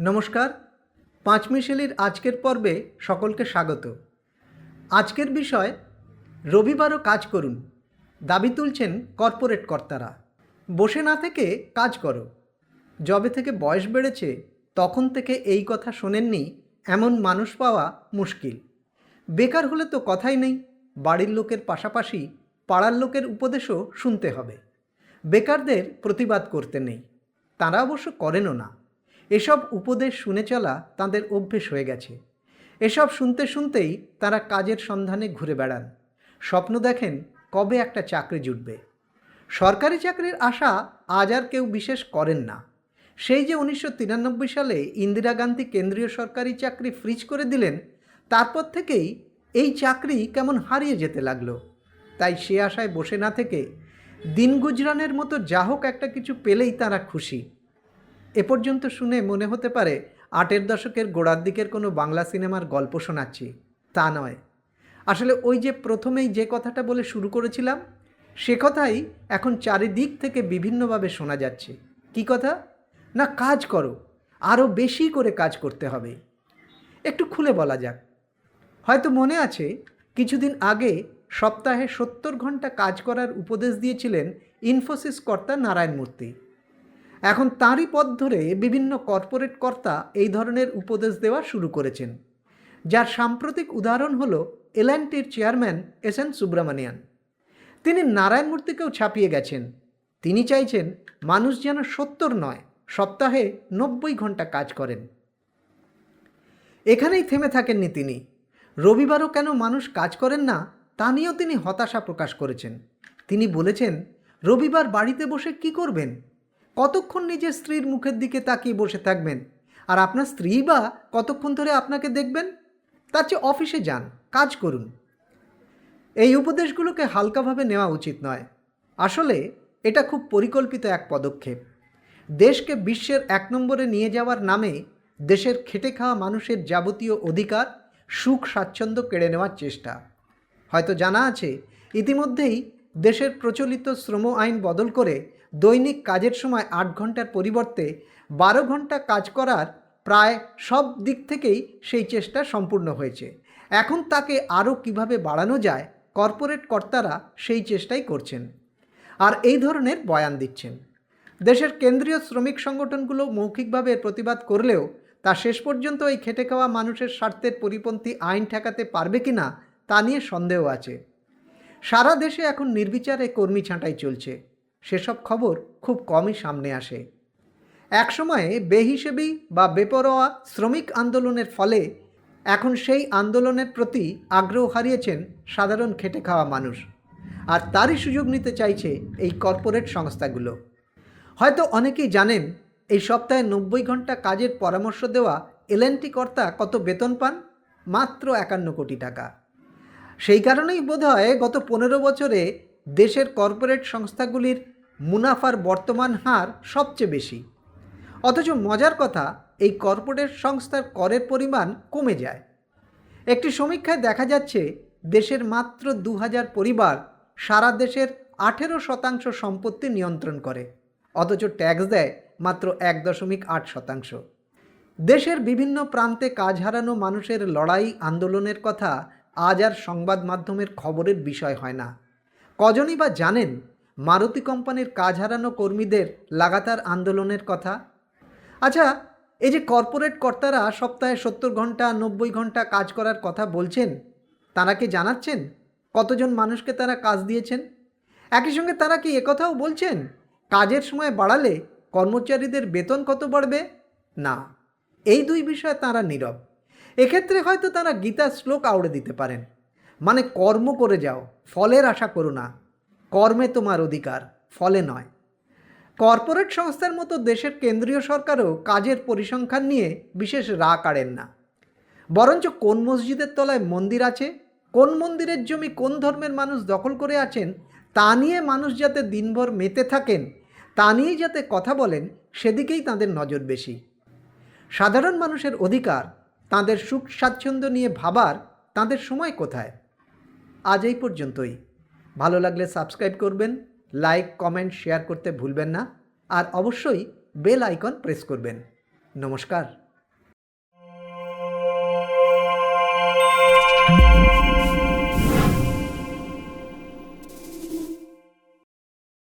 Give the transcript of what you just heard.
নমস্কার। পাঁচমিশেলির আজকের পর্বে সকলকে স্বাগত। আজকের বিষয় রবিবারও কাজ করুন, দাবি তুলছেন কর্পোরেট কর্তারা। বসে না থেকে কাজ করো। যবে থেকে বয়স বেড়েছে তখন থেকে এই কথা শোনেননি এমন মানুষ পাওয়া মুশকিল। বেকার হলে তো কথাই নেই, বাড়ির লোকের পাশাপাশি পাড়ার লোকের উপদেশও শুনতে হবে। বেকারদের প্রতিবাদ করতে নেই, তারা অবশ্য করেনও না। এসব উপদেশ শুনে চলা তাদের অভ্যেস হয়ে গেছে। এসব শুনতে শুনতেই তারা কাজের সন্ধানে ঘুরে বেড়ান, স্বপ্ন দেখেন কবে একটা চাকরি জুটবে। সরকারি চাকরির আশা আজ আর কেউ বিশেষ করেন না। সেই যে 1993 সালে ইন্দিরা গান্ধী কেন্দ্রীয় সরকারি চাকরি ফ্রিজ করে দিলেন, তারপর থেকেই এই চাকরি কেমন হারিয়ে যেতে লাগলো। তাই সে আশায় বসে না থেকে দিন গুজরানের মতো যা হোক একটা কিছু পেলেই তারা খুশি। এ পর্যন্ত শুনে মনে হতে পারে 8-এর দশকের গোড়ার দিকের কোনো বাংলা সিনেমার গল্প শোনাচ্ছি। তা নয়, আসলে ওই যে প্রথমেই যে কথাটা বলে শুরু করেছিলাম, সে কথাই এখন চারিদিক থেকে বিভিন্নভাবে শোনা যাচ্ছে। কি কথা? না, কাজ করো, আরও বেশি করে কাজ করতে হবে। একটু খুলে বলা যাক। হয়তো মনে আছে, কিছুদিন আগে সপ্তাহে 70 ঘন্টা কাজ করার উপদেশ দিয়েছিলেন ইনফোসিস কর্তা নারায়ণ মূর্তি। এখন তাঁরই পথ ধরে বিভিন্ন কর্পোরেট কর্তা এই ধরনের উপদেশ দেওয়া শুরু করেছেন, যার সাম্প্রতিক উদাহরণ হল এল&টির চেয়ারম্যান এস.এন. সুব্রমণিয়ান। তিনি নারায়ণ মূর্তিকেও ছাপিয়ে গেছেন। তিনি চাইছেন মানুষ যেন 70 নয়, সপ্তাহে 90 ঘন্টা কাজ করেন। এখানেই থেমে থাকেননি তিনি। রবিবারও কেন মানুষ কাজ করেন না তা নিয়েও তিনি হতাশা প্রকাশ করেছেন। তিনি বলেছেন, রবিবার বাড়িতে বসে কি করবেন? কতক্ষণ নিজের স্ত্রীর মুখের দিকে তাকিয়ে বসে থাকবেন? আর আপনার স্ত্রী বা কতক্ষণ ধরে আপনাকে দেখবেন? তার চেয়ে অফিসে যান, কাজ করুন। এই উপদেশগুলোকে হালকাভাবে নেওয়া উচিত নয়। আসলে এটা খুব পরিকল্পিত এক পদক্ষেপ। দেশকে বিশ্বের 1 নম্বরে নিয়ে যাওয়ার নামে দেশের খেটে খাওয়া মানুষের যাবতীয় অধিকার, সুখ স্বাচ্ছন্দ্য কেড়ে নেওয়ার চেষ্টা। হয়তো জানা আছে, ইতিমধ্যেই দেশের প্রচলিত শ্রম আইন বদল করে দৈনিক কাজের সময় 8 ঘন্টার পরিবর্তে 12 ঘন্টা কাজ করার প্রায় সব দিক থেকেই সেই চেষ্টা সম্পূর্ণ হয়েছে। এখন তাকে আরও কিভাবে বাড়ানো যায়, কর্পোরেট কর্তারা সেই চেষ্টাই করছেন আর এই ধরনের বয়ান দিচ্ছেন। দেশের কেন্দ্রীয় শ্রমিক সংগঠনগুলো মৌখিকভাবে প্রতিবাদ করলেও তা শেষ পর্যন্ত এই খেটে খাওয়া মানুষের স্বার্থের পরিপন্থী আইন ঠেকাতে পারবে কিনা তা নিয়ে সন্দেহ আছে। সারা দেশে এখন নির্বিচারে কর্মী ছাঁটাই চলছে। সেসব খবর খুব কমই সামনে আসে। একসময়ে বেহিসেবি বা বেপরোয়া শ্রমিক আন্দোলনের ফলে এখন সেই আন্দোলনের প্রতি আগ্রহ হারিয়েছেন সাধারণ খেটে খাওয়া মানুষ, আর তারই সুযোগ নিতে চাইছে এই কর্পোরেট সংস্থাগুলো। হয়তো অনেকেই জানেন, এই সপ্তাহে 90 ঘন্টা কাজের পরামর্শ দেওয়া এল&টি কর্তা কত বেতন পান? মাত্র 51 কোটি টাকা। সেই কারণেই বোধহয় গত 15 বছরে দেশের কর্পোরেট সংস্থাগুলির মুনাফার বর্তমান হার সবচেয়ে বেশি। অথচ মজার কথা, এই কর্পোরেট সংস্থার করের পরিমাণ কমে যায়। একটি সমীক্ষায় দেখা যাচ্ছে, দেশের মাত্র 2000 পরিবার সারা দেশের 18% সম্পত্তি নিয়ন্ত্রণ করে, অথচ ট্যাক্স দেয় মাত্র 1.8%। দেশের বিভিন্ন প্রান্তে কাজ হারানো মানুষের লড়াই আন্দোলনের কথা আজ আর সংবাদ মাধ্যমের খবরের বিষয় হয় না। কজনই বা জানেন মারুতি কোম্পানির কাজ হারানো কর্মীদের লাগাতার আন্দোলনের কথা? আচ্ছা, এই যে কর্পোরেট কর্তারা সপ্তাহে 70 ঘন্টা 90 ঘন্টা কাজ করার কথা বলছেন, তারা কি জানাচ্ছেন কতজন মানুষকে তারা কাজ দিয়েছেন? একই সঙ্গে তারা কি একথাও বলছেন কাজের সময় বাড়ালে কর্মচারীদের বেতন কত বাড়বে? না, এই দুই বিষয়ে তারা নীরব। এক্ষেত্রে হয়তো তারা গীতার শ্লোক আউড়ে দিতে পারেন, মানে কর্ম করে যাও, ফলের আশা করো না। কর্মে তোমার অধিকার, ফলে নয়। কর্পোরেট সংস্থার মতো দেশের কেন্দ্রীয় সরকারও কাজের পরিসংখ্যান নিয়ে বিশেষ রাগ কাড়েন না। বরঞ্চ কোন মসজিদের তলায় মন্দির আছে, কোন মন্দিরের জমি কোন ধর্মের মানুষ দখল করে আছেন, তা নিয়ে মানুষ যাতে দিনভর মেতে থাকেন, তা নিয়েই যাতে কথা বলেন, সেদিকেই তাদের নজর বেশি। সাধারণ মানুষের অধিকার, তাদের সুখ স্বাচ্ছন্দ্য নিয়ে ভাবার তাদের সময় কোথায়? আজ এই পর্যন্তই। ভালো লাগলে সাবস্ক্রাইব করবেন, লাইক কমেন্ট শেয়ার করতে ভুলবেন না, আর অবশ্যই বেল আইকন প্রেস করবেন। নমস্কার।